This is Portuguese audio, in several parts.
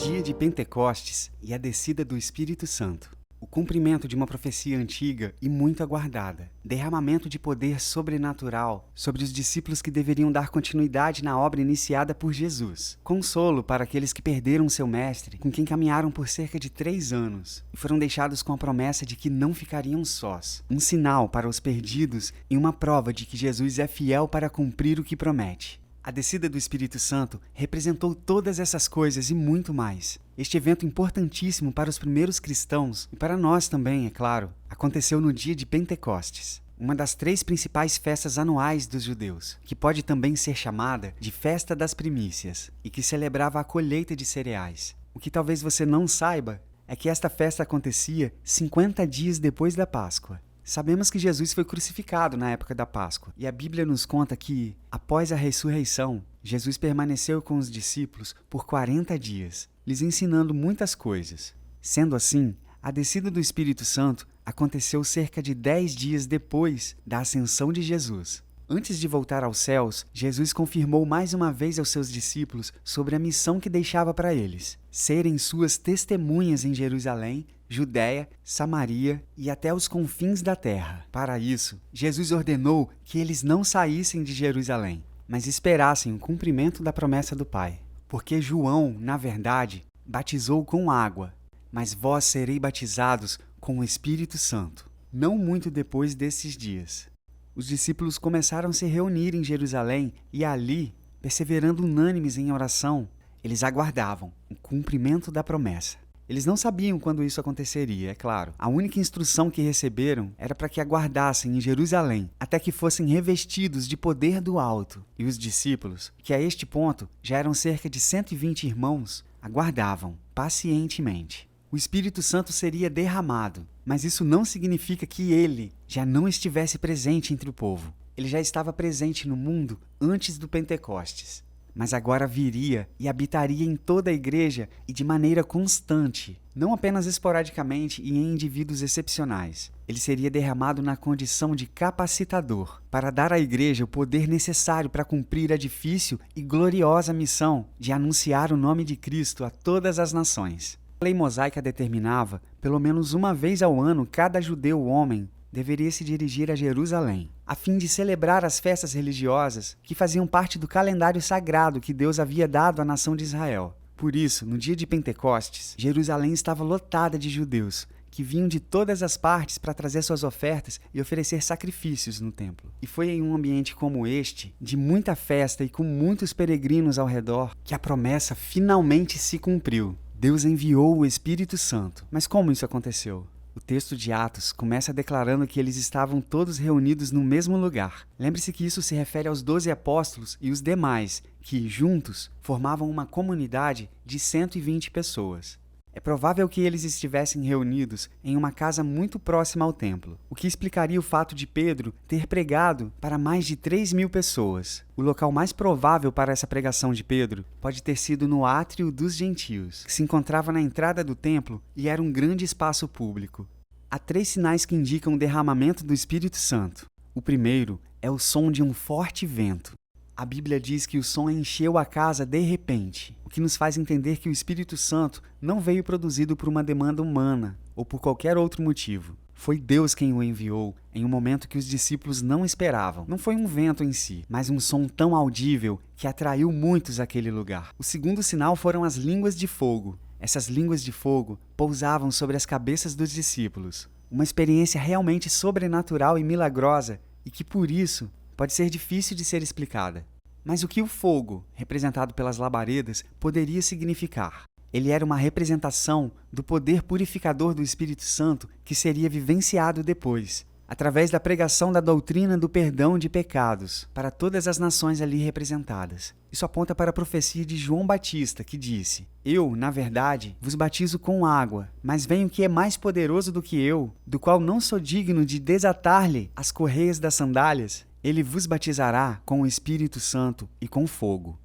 dia de Pentecostes e a descida do Espírito Santo. O cumprimento de uma profecia antiga e muito aguardada. Derramamento de poder sobrenatural sobre os discípulos que deveriam dar continuidade na obra iniciada por Jesus. Consolo para aqueles que perderam seu mestre, com quem caminharam por cerca de 3 anos, e foram deixados com a promessa de que não ficariam sós. Um sinal para os perdidos e uma prova de que Jesus é fiel para cumprir o que promete. A descida do Espírito Santo representou todas essas coisas e muito mais. Este evento importantíssimo para os primeiros cristãos, e para nós também, é claro, aconteceu no dia de Pentecostes, uma das 3 principais festas anuais dos judeus, que pode também ser chamada de Festa das Primícias, e que celebrava a colheita de cereais. O que talvez você não saiba é que esta festa acontecia 50 dias depois da Páscoa. Sabemos que Jesus foi crucificado na época da Páscoa, e a Bíblia nos conta que, após a ressurreição, Jesus permaneceu com os discípulos por 40 dias, lhes ensinando muitas coisas. Sendo assim, a descida do Espírito Santo aconteceu cerca de 10 dias depois da ascensão de Jesus. Antes de voltar aos céus, Jesus confirmou mais uma vez aos seus discípulos sobre a missão que deixava para eles: serem suas testemunhas em Jerusalém, Judéia, Samaria e até os confins da terra. Para isso, Jesus ordenou que eles não saíssem de Jerusalém, mas esperassem o cumprimento da promessa do Pai. Porque João, na verdade, batizou com água, mas vós sereis batizados com o Espírito Santo, não muito depois desses dias. Os discípulos começaram a se reunir em Jerusalém e ali, perseverando unânimes em oração, eles aguardavam o cumprimento da promessa. Eles não sabiam quando isso aconteceria, é claro. A única instrução que receberam era para que aguardassem em Jerusalém até que fossem revestidos de poder do alto. E os discípulos, que a este ponto já eram cerca de 120 irmãos, aguardavam pacientemente. O Espírito Santo seria derramado, mas isso não significa que ele já não estivesse presente entre o povo. Ele já estava presente no mundo antes do Pentecostes, mas agora viria e habitaria em toda a igreja e de maneira constante, não apenas esporadicamente e em indivíduos excepcionais. Ele seria derramado na condição de capacitador, para dar à igreja o poder necessário para cumprir a difícil e gloriosa missão de anunciar o nome de Cristo a todas as nações. A lei mosaica determinava, pelo menos uma vez ao ano, cada judeu homem deveria se dirigir a Jerusalém, a fim de celebrar as festas religiosas que faziam parte do calendário sagrado que Deus havia dado à nação de Israel. Por isso, no dia de Pentecostes, Jerusalém estava lotada de judeus, que vinham de todas as partes para trazer suas ofertas e oferecer sacrifícios no templo. E foi em um ambiente como este, de muita festa e com muitos peregrinos ao redor, que a promessa finalmente se cumpriu. Deus enviou o Espírito Santo. Mas como isso aconteceu? O texto de Atos começa declarando que eles estavam todos reunidos no mesmo lugar. Lembre-se que isso se refere aos 12 apóstolos e os demais, que, juntos, formavam uma comunidade de 120 pessoas. É provável que eles estivessem reunidos em uma casa muito próxima ao templo, o que explicaria o fato de Pedro ter pregado para mais de 3.000 pessoas. O local mais provável para essa pregação de Pedro pode ter sido no átrio dos gentios, que se encontrava na entrada do templo e era um grande espaço público. Há 3 sinais que indicam o derramamento do Espírito Santo. O primeiro é o som de um forte vento. A Bíblia diz que o som encheu a casa de repente, o que nos faz entender que o Espírito Santo não veio produzido por uma demanda humana ou por qualquer outro motivo. Foi Deus quem o enviou em um momento que os discípulos não esperavam. Não foi um vento em si, mas um som tão audível que atraiu muitos àquele lugar. O segundo sinal foram as línguas de fogo. Essas línguas de fogo pousavam sobre as cabeças dos discípulos. Uma experiência realmente sobrenatural e milagrosa e que, por isso, pode ser difícil de ser explicada. Mas o que o fogo, representado pelas labaredas, poderia significar? Ele era uma representação do poder purificador do Espírito Santo que seria vivenciado depois, através da pregação da doutrina do perdão de pecados para todas as nações ali representadas. Isso aponta para a profecia de João Batista, que disse: Eu, na verdade, vos batizo com água, mas vem o que é mais poderoso do que eu, do qual não sou digno de desatar-lhe as correias das sandálias. Ele vos batizará com o Espírito Santo e com fogo.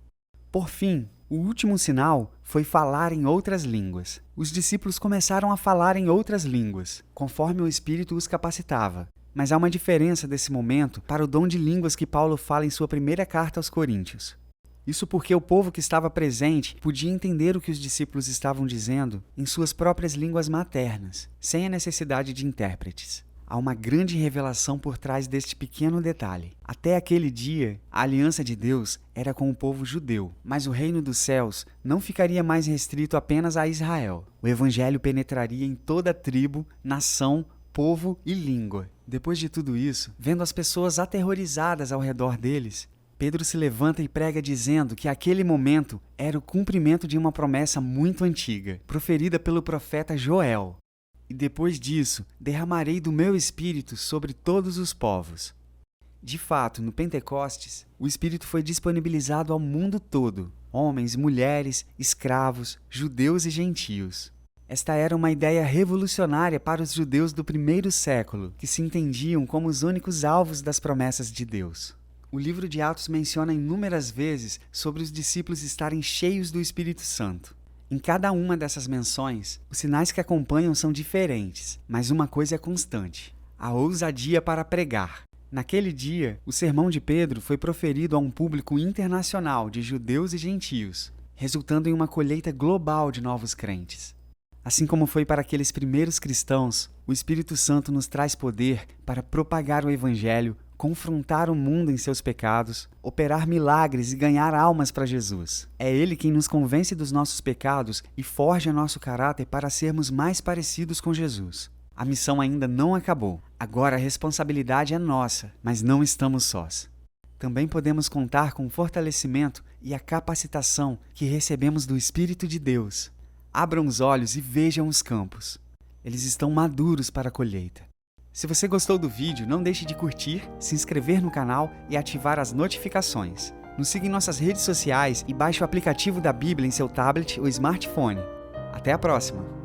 Por fim, o último sinal foi falar em outras línguas. Os discípulos começaram a falar em outras línguas, conforme o Espírito os capacitava. Mas há uma diferença desse momento para o dom de línguas que Paulo fala em sua primeira carta aos Coríntios. Isso porque o povo que estava presente podia entender o que os discípulos estavam dizendo em suas próprias línguas maternas, sem a necessidade de intérpretes. Há uma grande revelação por trás deste pequeno detalhe. Até aquele dia, a aliança de Deus era com o povo judeu, mas o reino dos céus não ficaria mais restrito apenas a Israel. O evangelho penetraria em toda tribo, nação, povo e língua. Depois de tudo isso, vendo as pessoas aterrorizadas ao redor deles, Pedro se levanta e prega dizendo que aquele momento era o cumprimento de uma promessa muito antiga, proferida pelo profeta Joel. E depois disso, derramarei do meu Espírito sobre todos os povos. De fato, no Pentecostes, o Espírito foi disponibilizado ao mundo todo, homens, mulheres, escravos, judeus e gentios. Esta era uma ideia revolucionária para os judeus do primeiro século, que se entendiam como os únicos alvos das promessas de Deus. O livro de Atos menciona inúmeras vezes sobre os discípulos estarem cheios do Espírito Santo. Em cada uma dessas menções, os sinais que acompanham são diferentes, mas uma coisa é constante: a ousadia para pregar. Naquele dia, o sermão de Pedro foi proferido a um público internacional de judeus e gentios, resultando em uma colheita global de novos crentes. Assim como foi para aqueles primeiros cristãos, o Espírito Santo nos traz poder para propagar o Evangelho, confrontar o mundo em seus pecados, operar milagres e ganhar almas para Jesus. É Ele quem nos convence dos nossos pecados e forja nosso caráter para sermos mais parecidos com Jesus. A missão ainda não acabou. Agora a responsabilidade é nossa, mas não estamos sós. Também podemos contar com o fortalecimento e a capacitação que recebemos do Espírito de Deus. Abram os olhos e vejam os campos. Eles estão maduros para a colheita. Se você gostou do vídeo, não deixe de curtir, se inscrever no canal e ativar as notificações. Nos siga em nossas redes sociais e baixe o aplicativo da Bíblia em seu tablet ou smartphone. Até a próxima!